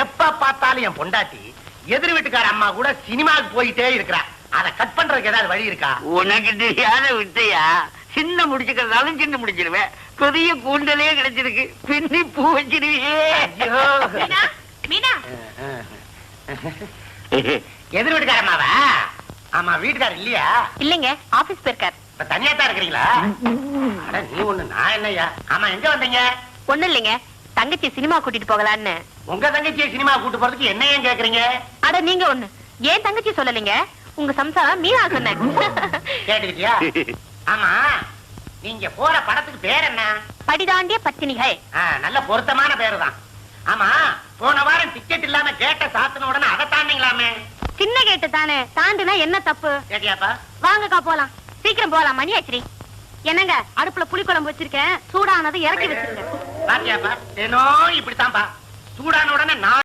எப்ப பார்த்தாலும் என் பொண்டாட்டி எதிர் வீட்டுக்கார அம்மா கூட சினிமாவுக்கு போயிட்டே இருக்கிறா. அதை கட் பண்றதுக்கு ஏதாவது வழி இருக்கா? உனக்கு தெரியாத வித்தையா? சின்ன முடிச்சுக்கிறதாலும் சின்ன முடிச்சிருவேன். பெரிய கூண்டலே கிடைச்சிருக்கு, பின்னி பூ வச்சிருவே. எதிர் வீட்டுக்கார அம்மாவா? ஆமா, வீட்டுக்காரர் இல்லையா? இல்லங்க, ஆபீஸ் போயிருக்காரு. இப்ப தனியா தான் இருக்கிறீங்களா? அட நீ ஒண்ணு, நான் என்னய்யா? ஆமா, எங்க வந்தீங்க? ஒண்ணு இல்லைங்க, தங்கச்சி சினிமா கூட்டிட்டு போகலான்னு. உங்க தங்கச்சியை சினிமா கூட்டு போறதுக்கு என்ன ஏன் கேக்குறீங்க? அட நீங்க ஒண்ணு, ஏன் தங்கச்சி சொல்லலீங்க, உங்க சம்சாரம் மீனா சொன்னேன். கேட்டுக்கிட்டியா? ஆமா, நீங்க போற படத்துக்கு பேர் என்ன? படிதாண்டிய பத்தினிகள். நல்ல பொருத்தமான பேரு தான். ஆமா, போன வாரம் டிக்கெட் இல்லாம கேட்ட சாத்தின உடனே அதை தாண்டிங்களாமே. சின்ன கேட்டு தானே, தாண்டுனா என்ன தப்பு? கேட்டியாப்பா? வாங்கக்கா போலாம், சீக்கிரம் போலாம், மணி ஆச்சுரி. என்னங்க, அடுப்புல புளிக்குழம்பு வச்சிருக்கேன், சூடானதை இறக்கி வச்சிருங்க. பாத்தியாப்பா, ஏனோ இப்படித்தான்ப்பா, சூடான உடனே நான்